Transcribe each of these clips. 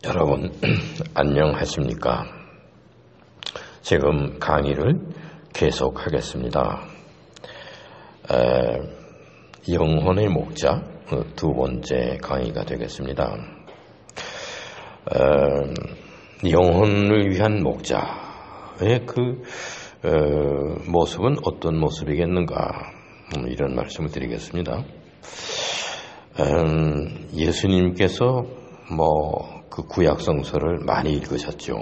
여러분 안녕하십니까? 지금 강의를 계속하겠습니다. 영혼의 목자 두 번째 강의가 되겠습니다. 영혼을 위한 목자의 그 모습은 어떤 모습이겠는가, 이런 말씀을 드리겠습니다. 예수님께서 그 구약성서를 많이 읽으셨죠.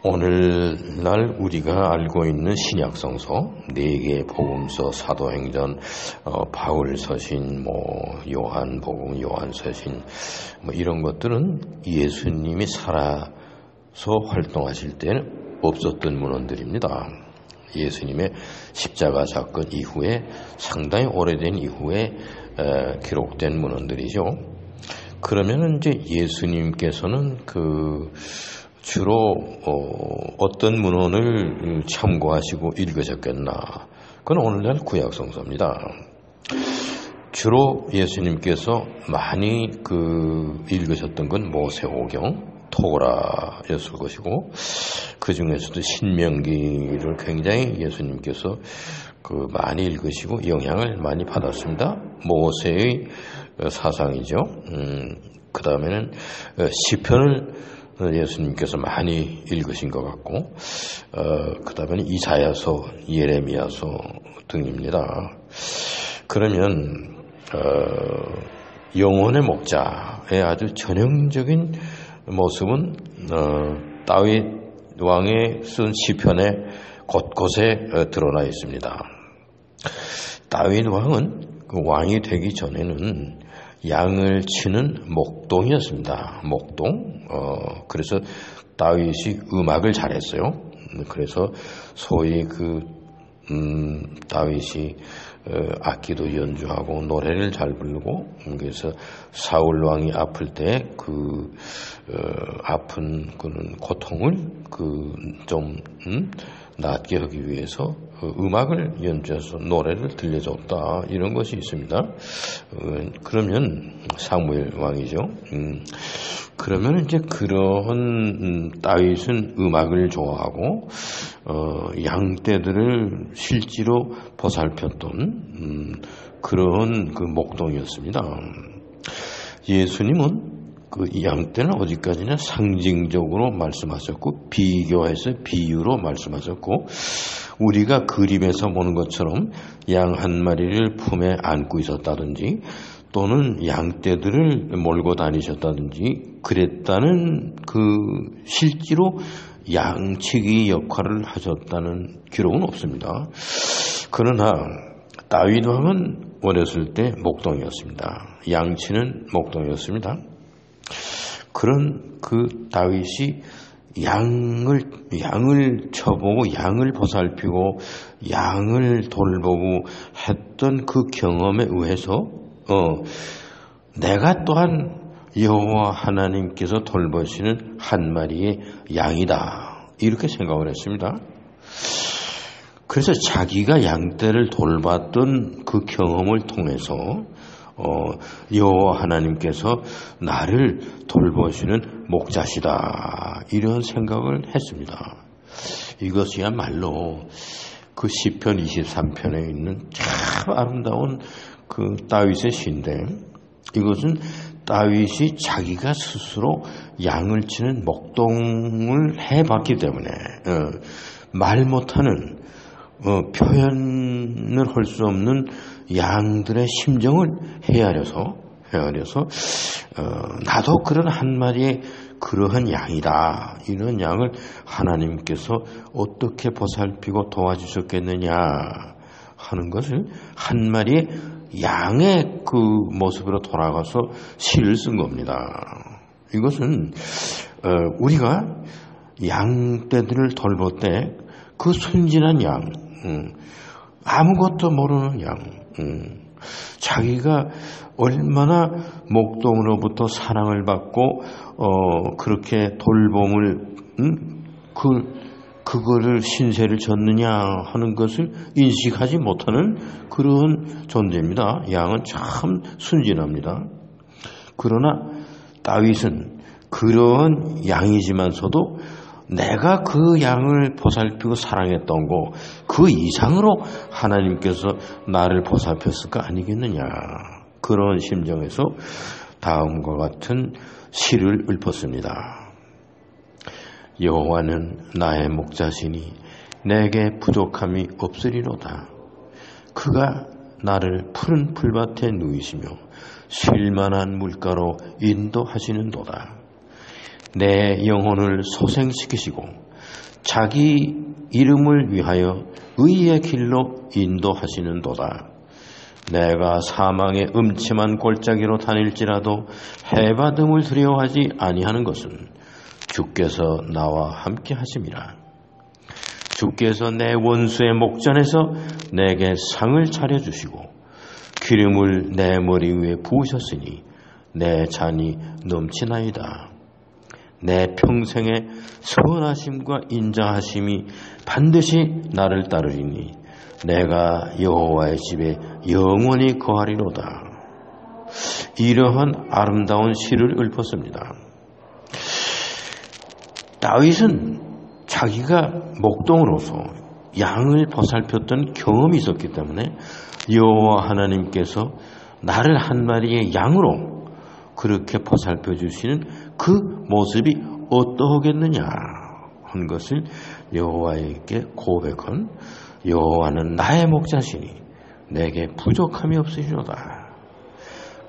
오늘날 우리가 알고 있는 신약성서, 4개의 복음서, 사도행전, 바울서신, 요한복음, 요한서신, 이런 것들은 예수님이 살아서 활동하실 때는 없었던 문헌들입니다. 예수님의 십자가 사건 이후에, 상당히 오래된 이후에 기록된 문헌들이죠. 그러면은 이제 예수님께서는 주로 어떤 문헌을 참고하시고 읽으셨겠나? 그건 오늘날 구약성서입니다. 주로 예수님께서 많이 읽으셨던 건 모세오경, 토라였을 것이고, 그 중에서도 신명기를 굉장히 예수님께서 많이 읽으시고 영향을 많이 받았습니다. 모세의 사상이죠. 그 다음에는 시편을 예수님께서 많이 읽으신 것 같고, 그 다음에는 이사야서, 예레미야서 등입니다. 그러면 영혼의 목자의 아주 전형적인 모습은 다윗 왕의 쓴 시편에 곳곳에 드러나 있습니다. 다윗 왕은 왕이 되기 전에는 양을 치는 목동이었습니다. 목동. 그래서 다윗이 음악을 잘했어요. 그래서 소위 다윗이 악기도 연주하고 노래를 잘 부르고, 그래서 사울 왕이 아플 때 아픈 고통을 좀 낫게 하기 위해서 음악을 연주해서 노래를 들려줬다, 이런 것이 있습니다. 그러면 사무엘 왕이죠. 그러면 이제 그런 다윗은 음악을 좋아하고 양떼들을 실제로 보살폈던 그런 목동이었습니다. 예수님은 양떼는 어디까지나 상징적으로 말씀하셨고, 비교해서 비유로 말씀하셨고, 우리가 그림에서 보는 것처럼 양 한 마리를 품에 안고 있었다든지, 또는 양떼들을 몰고 다니셨다든지 그랬다는 실제로 양치기 역할을 하셨다는 기록은 없습니다. 그러나 다윗 왕은 어렸을 때 목동이었습니다. 양치는 목동이었습니다. 그런 다윗이 양을 쳐보고 양을 보살피고 양을 돌보고 했던 그 경험에 의해서 내가 또한 여호와 하나님께서 돌보시는 한 마리의 양이다, 이렇게 생각을 했습니다. 그래서 자기가 양떼를 돌봤던 그 경험을 통해서 여호와 하나님께서 나를 돌보시는 목자시다, 이런 생각을 했습니다. 이것이야말로 시편 23편에 있는 참 아름다운 다윗의 시인데, 이것은 다윗이 자기가 스스로 양을 치는 목동을 해봤기 때문에 말 못하는 표현을 할 수 없는 양들의 심정을 헤아려서 나도 그런 한 마리의 그러한 양이다, 이런 양을 하나님께서 어떻게 보살피고 도와주셨겠느냐 하는 것을 한 마리의 양의 모습으로 돌아가서 시를 쓴 겁니다. 이것은 우리가 양떼들을 돌볼 때 순진한 양, 아무것도 모르는 양, 자기가 얼마나 목동으로부터 사랑을 받고 그렇게 돌봄을 그거를 신세를 졌느냐 하는 것을 인식하지 못하는 그런 존재입니다. 양은 참 순진합니다. 그러나 다윗은 그런 양이지만서도 내가 그 양을 보살피고 사랑했던 거 그 이상으로 하나님께서 나를 보살폈을 거 아니겠느냐. 그런 심정에서 다음과 같은 시를 읊었습니다. 여호와는 나의 목자시니 내게 부족함이 없으리로다. 그가 나를 푸른 풀밭에 누이시며 쉴만한 물가로 인도하시는도다. 내 영혼을 소생시키시고 자기 이름을 위하여 의의 길로 인도하시는도다. 내가 사망의 음침한 골짜기로 다닐지라도 해받음을 두려워하지 아니하는 것은 주께서 나와 함께 하심이라. 주께서 내 원수의 목전에서 내게 상을 차려주시고 기름을 내 머리 위에 부으셨으니 내 잔이 넘치나이다. 내 평생의 선하심과 인자하심이 반드시 나를 따르리니 내가 여호와의 집에 영원히 거하리로다. 이러한 아름다운 시를 읊었습니다. 다윗은 자기가 목동으로서 양을 보살폈던 경험이 있었기 때문에 여호와 하나님께서 나를 한 마리의 양으로 그렇게 보살펴 주시는 그 모습이 어떠하겠느냐 한 것을 여호와에게 고백한 여호와는 나의 목자시니 내게 부족함이 없으시로다.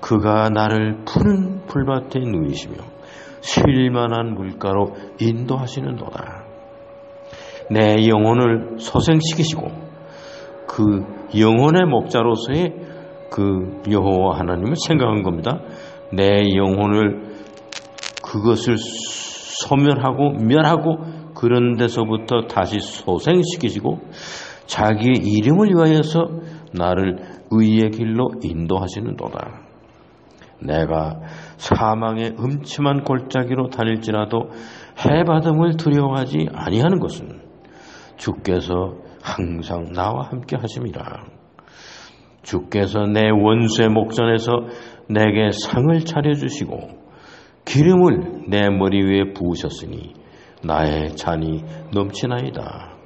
그가 나를 푸른 풀밭에 누이시며 쉴만한 물가로 인도하시는도다. 내 영혼을 소생시키시고 그 영혼의 목자로서의 그 여호와 하나님을 생각한 겁니다. 내 영혼을 그것을 소멸하고 멸하고 그런 데서부터 다시 소생시키시고 자기의 이름을 위하여서 나를 의의 길로 인도하시는도다. 내가 사망의 음침한 골짜기로 다닐지라도 해받음을 두려워하지 아니하는 것은 주께서 항상 나와 함께 하심이라. 주께서 내 원수의 목전에서 내게 상을 차려주시고 기름을 내 머리 위에 부으셨으니 나의 잔이 넘치나이다.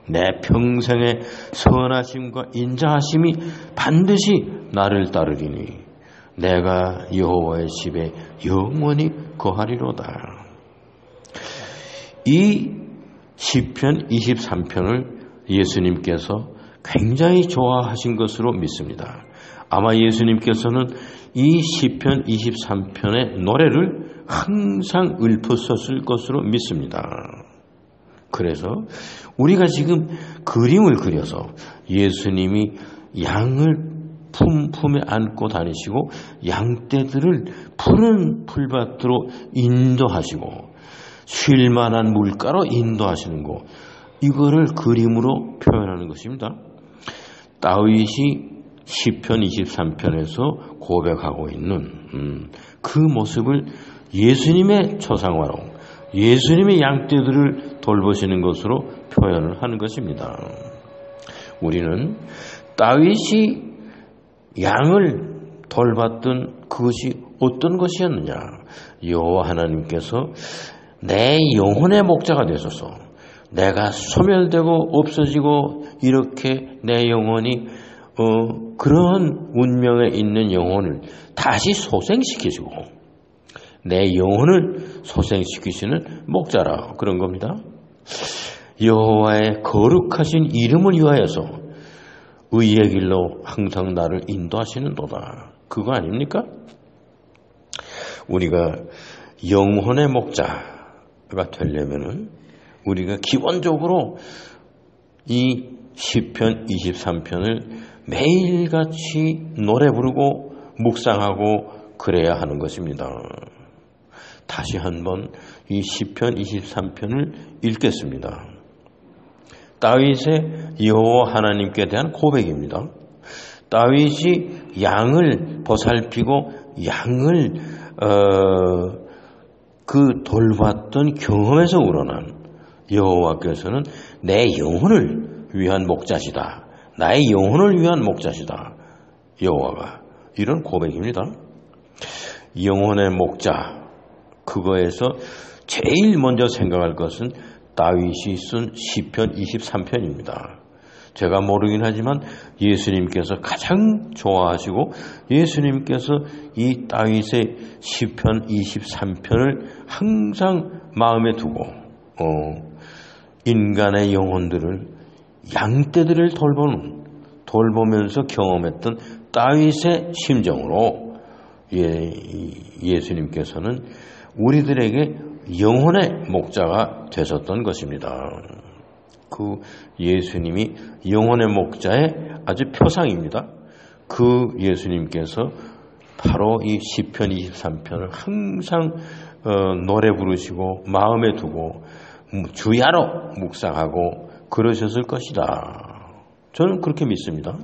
내 평생의 선하심과 인자하심이 반드시 나를 따르리니 내가 여호와의 집에 영원히 거하리로다. 이 시편 23편을 예수님께서 굉장히 좋아하신 것으로 믿습니다. 아마 예수님께서는 이 시편 23편의 노래를 항상 읊었었을 것으로 믿습니다. 그래서 우리가 지금 그림을 그려서 예수님이 양을 품에 안고 다니시고 양떼들을 푸른 풀밭으로 인도하시고 쉴만한 물가로 인도하시는 것, 이거를 그림으로 표현하는 것입니다. 다윗이 시편 23편에서 고백하고 있는 그 모습을 예수님의 초상화로 예수님의 양떼들을 돌보시는 것으로 표현을 하는 것입니다. 우리는 다윗이 양을 돌봤던 그것이 어떤 것이었느냐? 여호와 하나님께서 내 영혼의 목자가 되소서. 내가 소멸되고 없어지고 이렇게 내 영혼이 그런 운명에 있는 영혼을 다시 소생시키시고 내 영혼을 소생시키시는 목자라 그런 겁니다. 여호와의 거룩하신 이름을 위하여서 의의 길로 항상 나를 인도하시는도다. 그거 아닙니까? 우리가 영혼의 목자가 되려면은 우리가 기본적으로 이 시편 23편을 매일같이 노래 부르고 묵상하고 그래야 하는 것입니다. 다시 한번 이 시편 23편을 읽겠습니다. 다윗의 여호와 하나님께 대한 고백입니다. 다윗이 양을 보살피고 양을 그 돌봤던 경험에서 우러난 여호와께서는 내 영혼을 위한 목자시다. 나의 영혼을 위한 목자시다. 여호와가 이런 고백입니다. 영혼의 목자, 그거에서 제일 먼저 생각할 것은 다윗이 쓴 시편 23편입니다. 제가 모르긴 하지만 예수님께서 가장 좋아하시고 예수님께서 이 다윗의 시편 23편을 항상 마음에 두고 인간의 영혼들을 양떼들을 돌보면서 경험했던 다윗의 심정으로 예수님께서는 우리들에게 영혼의 목자가 되셨던 것입니다. 그 예수님이 영혼의 목자의 아주 표상입니다. 그 예수님께서 바로 이 시편 23편을 항상 노래 부르시고 마음에 두고 주야로 묵상하고 그러셨을 것이다. 저는 그렇게 믿습니다.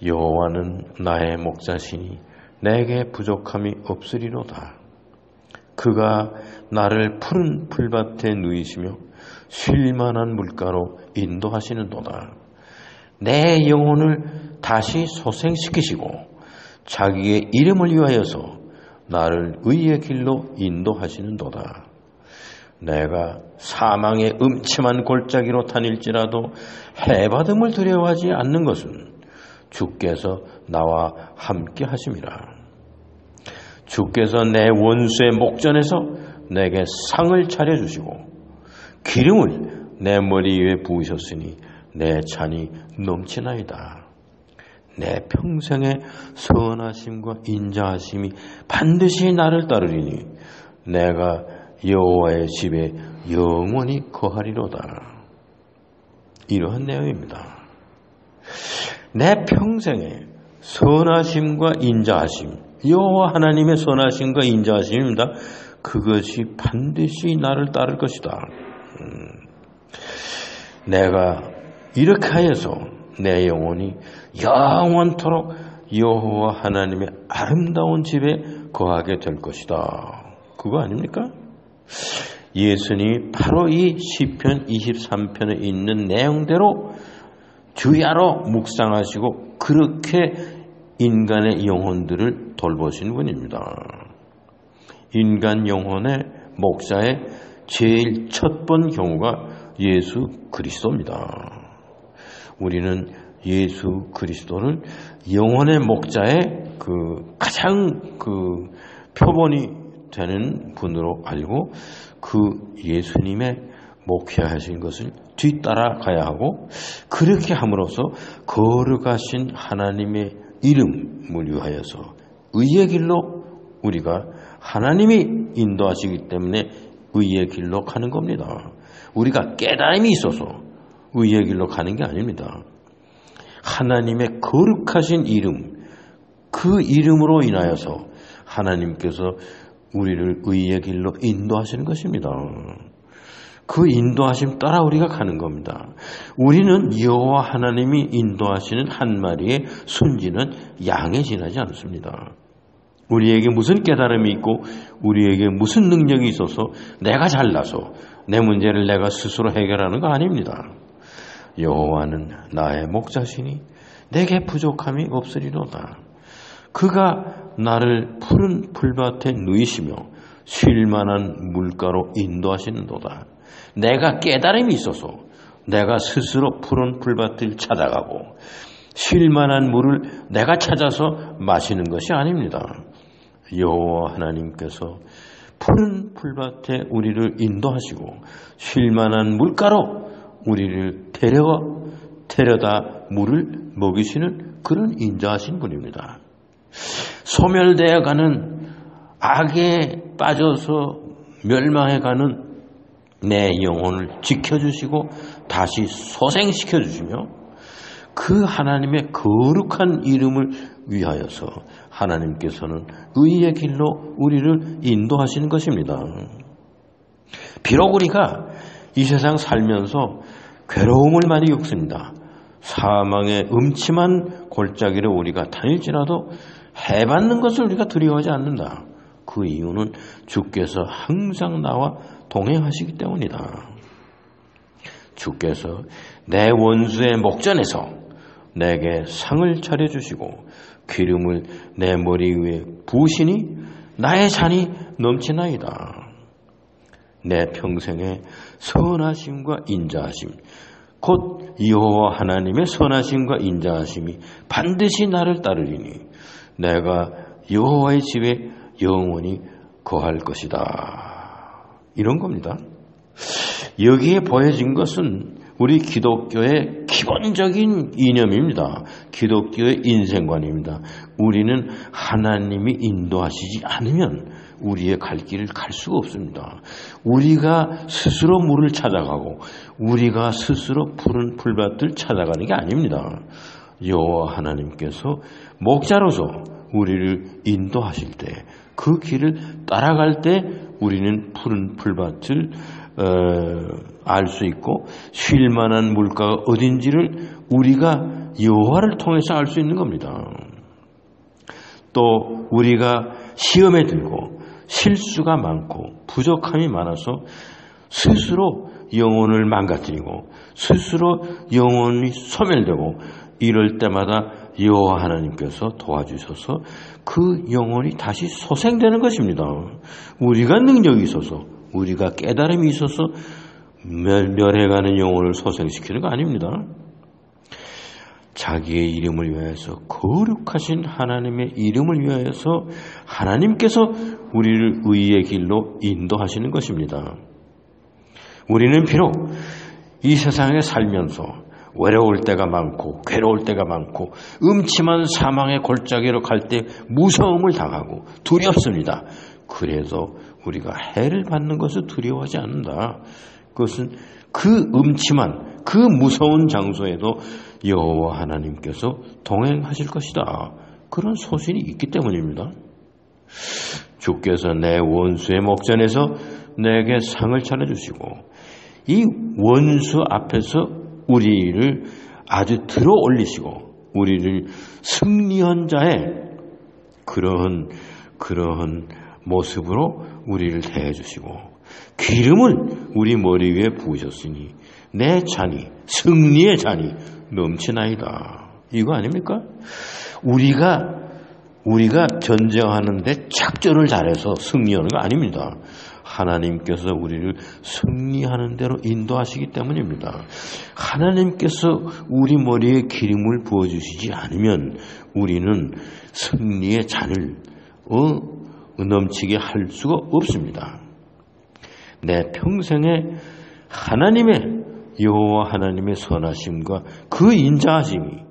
여호와는 나의 목자시니 내게 부족함이 없으리로다. 그가 나를 푸른 풀밭에 누이시며 쉴만한 물가로 인도하시는도다. 내 영혼을 다시 소생시키시고 자기의 이름을 위하여서 나를 의의 길로 인도하시는도다. 내가 사망의 음침한 골짜기로 다닐지라도 해바듬을 두려워하지 않는 것은 주께서 나와 함께 하심이라. 주께서 내 원수의 목전에서 내게 상을 차려주시고 기름을 내 머리 위에 부으셨으니 내 잔이 넘치나이다. 내 평생의 선하심과 인자하심이 반드시 나를 따르리니 내가 여호와의 집에 영원히 거하리로다. 이러한 내용입니다. 내 평생의 선하심과 인자하심, 여호와 하나님의 선하심과 인자하심입니다. 그것이 반드시 나를 따를 것이다. 내가 이렇게 하여서 내 영혼이 영원토록 여호와 하나님의 아름다운 집에 거하게 될 것이다. 그거 아닙니까? 예수님이 바로 이 시편 23편에 있는 내용대로 주야로 묵상하시고 그렇게 인간의 영혼들을 돌보신 분입니다. 인간 영혼의 목자의 제일 첫 번 경우가 예수 그리스도입니다. 우리는 예수 그리스도를 영혼의 목자의 가장 표본이 되는 분으로 알고 그 예수님의 목회하신 것을 뒤따라가야 하고 그렇게 함으로써 거룩하신 하나님의 이름을 위하여서 의의 길로 우리가 하나님이 인도하시기 때문에 의의 길로 가는 겁니다. 우리가 깨달음이 있어서 의의 길로 가는 게 아닙니다. 하나님의 거룩하신 이름, 그 이름으로 인하여서 하나님께서 우리를 의의 길로 인도하시는 것입니다. 그 인도하심 따라 우리가 가는 겁니다. 우리는 여호와 하나님이 인도하시는 한 마리의 순지는 양에 지나지 않습니다. 우리에게 무슨 깨달음이 있고 우리에게 무슨 능력이 있어서 내가 잘나서 내 문제를 내가 스스로 해결하는 거 아닙니다. 여호와는 나의 목자시니 내게 부족함이 없으리로다. 그가 나를 푸른 풀밭에 누이시며 쉴만한 물가로 인도하시는도다. 내가 깨달음이 있어서 내가 스스로 푸른 풀밭을 찾아가고 쉴만한 물을 내가 찾아서 마시는 것이 아닙니다. 여호와 하나님께서 푸른 풀밭에 우리를 인도하시고 쉴만한 물가로 우리를 데려다 물을 먹이시는 그런 인자하신 분입니다. 소멸되어가는 악에 빠져서 멸망해가는 내 영혼을 지켜주시고 다시 소생시켜주시며 그 하나님의 거룩한 이름을 위하여서 하나님께서는 의의 길로 우리를 인도하시는 것입니다. 비록 우리가 이 세상 살면서 괴로움을 많이 겪습니다. 사망의 음침한 골짜기를 우리가 다닐지라도 해받는 것을 우리가 두려워하지 않는다. 그 이유는 주께서 항상 나와 동행하시기 때문이다. 주께서 내 원수의 목전에서 내게 상을 차려주시고 기름을 내 머리 위에 부으시니 나의 잔이 넘치나이다. 내 평생의 선하심과 인자하심, 곧 여호와 하나님의 선하심과 인자하심이 반드시 나를 따르리니 내가 여호와의 집에 영원히 거할 것이다. 이런 겁니다. 여기에 보여진 것은 우리 기독교의 기본적인 이념입니다. 기독교의 인생관입니다. 우리는 하나님이 인도하시지 않으면 우리의 갈 길을 갈 수가 없습니다. 우리가 스스로 물을 찾아가고 우리가 스스로 푸른 풀밭을 찾아가는 게 아닙니다. 여호와 하나님께서 목자로서 우리를 인도하실 때, 그 길을 따라갈 때 우리는 푸른 풀밭을 알 수 있고 쉴 만한 물가가 어딘지를 우리가 여호와를 통해서 알 수 있는 겁니다. 또 우리가 시험에 들고 실수가 많고 부족함이 많아서 스스로 영혼을 망가뜨리고 스스로 영혼이 소멸되고 이럴 때마다 여호와 하나님께서 도와주셔서 그 영혼이 다시 소생되는 것입니다. 우리가 능력이 있어서, 우리가 깨달음이 있어서 멸해가는 영혼을 소생시키는 거 아닙니다. 자기의 이름을 위하여서, 거룩하신 하나님의 이름을 위하여서 하나님께서 우리를 의의 길로 인도하시는 것입니다. 우리는 비록 이 세상에 살면서 외로울 때가 많고 괴로울 때가 많고 음침한 사망의 골짜기로 갈 때 무서움을 당하고 두렵습니다. 그래도 우리가 해를 받는 것을 두려워하지 않는다. 그것은 그 음침한 그 무서운 장소에도 여호와 하나님께서 동행하실 것이다. 그런 소신이 있기 때문입니다. 주께서 내 원수의 목전에서 내게 상을 차려주시고 이 원수 앞에서 우리를 아주 들어 올리시고 우리를 승리한 자의 그러한 모습으로 우리를 대해주시고 기름을 우리 머리 위에 부으셨으니 내 잔이, 승리의 잔이 넘치나이다. 이거 아닙니까? 우리가 전쟁하는데 작전을 잘해서 승리하는 거 아닙니다. 하나님께서 우리를 승리하는 대로 인도하시기 때문입니다. 하나님께서 우리 머리에 기름을 부어주시지 않으면 우리는 승리의 잔을 넘치게 할 수가 없습니다. 내 평생에 하나님의 여호와 하나님의 선하심과 그 인자하심이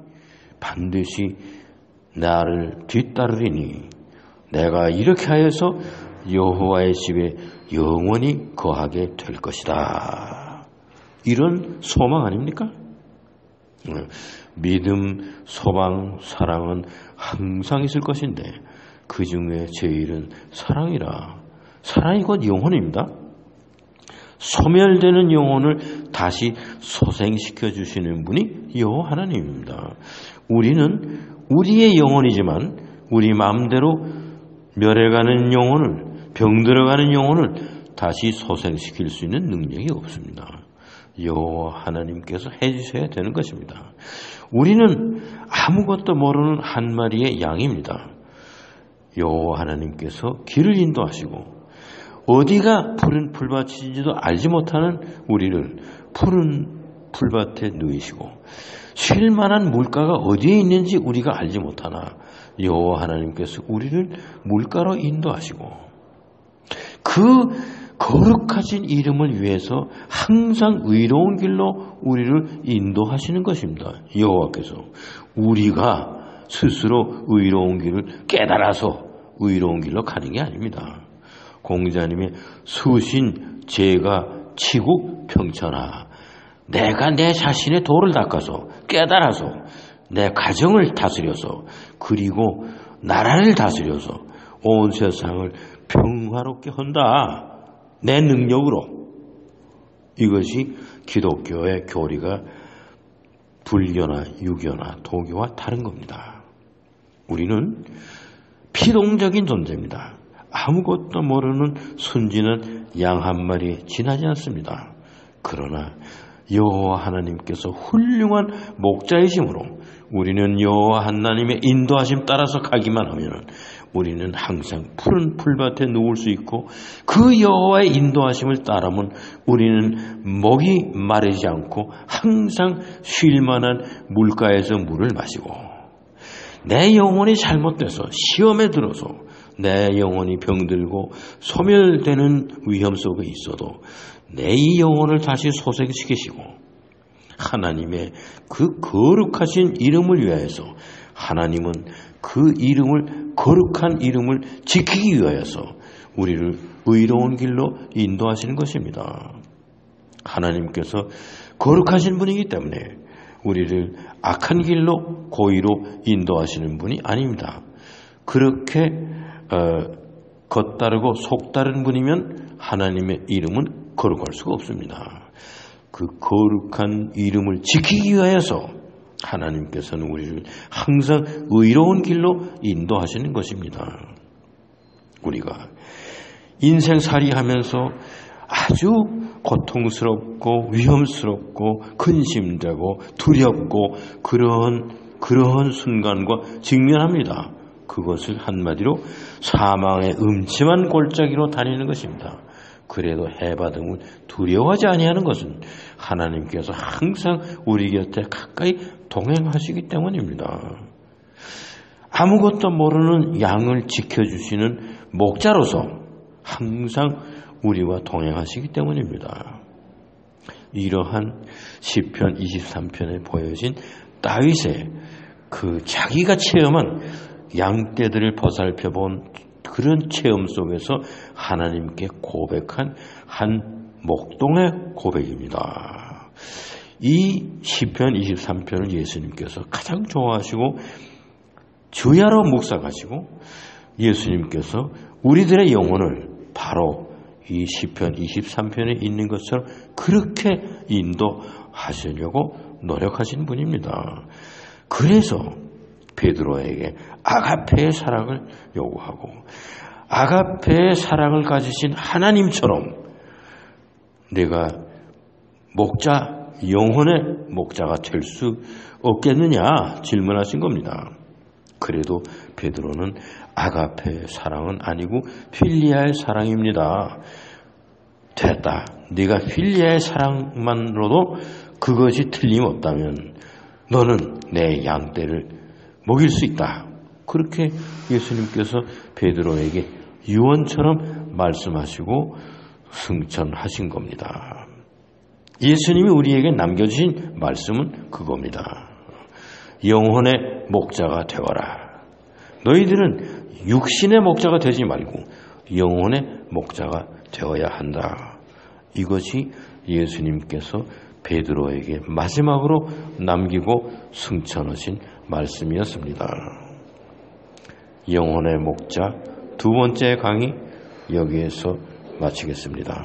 반드시 나를 뒤따르리니 내가 이렇게 하여서 여호와의 집에 영원히 거하게 될 것이다. 이런 소망 아닙니까? 믿음, 소망, 사랑은 항상 있을 것인데 그 중에 제일은 사랑이라. 사랑이 곧 영혼입니다. 소멸되는 영혼을 다시 소생시켜 주시는 분이 여호와 하나님입니다. 우리는 우리의 영혼이지만 우리 마음대로 멸해가는 영혼을, 병들어가는 영혼을 다시 소생시킬 수 있는 능력이 없습니다. 여호와 하나님께서 해주셔야 되는 것입니다. 우리는 아무것도 모르는 한 마리의 양입니다. 여호와 하나님께서 길을 인도하시고 어디가 푸른 풀밭인지도 알지 못하는 우리를 푸른 풀밭에 누이시고 쉴 만한 물가가 어디에 있는지 우리가 알지 못하나 여호와 하나님께서 우리를 물가로 인도하시고 그 거룩하신 이름을 위해서 항상 의로운 길로 우리를 인도하시는 것입니다. 여호와께서 우리가 스스로 의로운 길을 깨달아서 의로운 길로 가는 게 아닙니다. 공자님의 수신 제가 치국 평천하, 내가 내 자신의 도를 닦아서 깨달아서 내 가정을 다스려서 그리고 나라를 다스려서 온 세상을 평화롭게 한다. 내 능력으로. 이것이 기독교의 교리가 불교나 유교나 도교와 다른 겁니다. 우리는 피동적인 존재입니다. 아무것도 모르는 순진한 양 한 마리에 지나지 않습니다. 그러나 여호와 하나님께서 훌륭한 목자이심으로 우리는 여호와 하나님의 인도하심 따라서 가기만 하면 우리는 항상 푸른 풀밭에 누울 수 있고 그 여호와의 인도하심을 따르면 우리는 목이 마르지 않고 항상 쉴 만한 물가에서 물을 마시고, 내 영혼이 잘못돼서 시험에 들어서 내 영혼이 병들고 소멸되는 위험 속에 있어도 내 이 영혼을 다시 소생시키시고 하나님의 그 거룩하신 이름을 위하여서, 하나님은 그 이름을, 거룩한 이름을 지키기 위하여서 우리를 의로운 길로 인도하시는 것입니다. 하나님께서 거룩하신 분이기 때문에 우리를 악한 길로, 고의로 인도하시는 분이 아닙니다. 그렇게 겉다르고 속다른 분이면 하나님의 이름은 거룩할 수가 없습니다. 그 거룩한 이름을 지키기 위하여서 하나님께서는 우리를 항상 의로운 길로 인도하시는 것입니다. 우리가 인생살이 하면서 아주 고통스럽고 위험스럽고 근심되고 두렵고 그러한 순간과 직면합니다. 그것을 한마디로 사망의 음침한 골짜기로 다니는 것입니다. 그래도 해받음을 두려워하지 아니하는 것은 하나님께서 항상 우리 곁에 가까이 동행하시기 때문입니다. 아무것도 모르는 양을 지켜주시는 목자로서 항상 우리와 동행하시기 때문입니다. 이러한 시편 23편에 보여진 다윗의 그 자기가 체험한 양떼들을 보살펴본 그런 체험 속에서 하나님께 고백한 한 목동의 고백입니다. 이 시편 23편을 예수님께서 가장 좋아하시고 주야로 묵상하시고, 예수님께서 우리들의 영혼을 바로 이 시편 23편에 있는 것처럼 그렇게 인도하시려고 노력하신 분입니다. 그래서 베드로에게 아가페의 사랑을 요구하고, 아가페의 사랑을 가지신 하나님처럼 내가 목자, 영혼의 목자가 될 수 없겠느냐 질문하신 겁니다. 그래도 베드로는 아가페의 사랑은 아니고 필리아의 사랑입니다. 됐다. 네가 필리아의 사랑만으로도 그것이 틀림없다면 너는 내 양떼를 먹일 수 있다. 그렇게 예수님께서 베드로에게 유언처럼 말씀하시고 승천하신 겁니다. 예수님이 우리에게 남겨주신 말씀은 그겁니다. 영혼의 목자가 되어라. 너희들은 육신의 목자가 되지 말고 영혼의 목자가 되어야 한다. 이것이 예수님께서 베드로에게 마지막으로 남기고 승천하신 말씀이었습니다. 영혼의 목자 두 번째 강의 여기에서 마치겠습니다.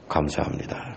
감사합니다.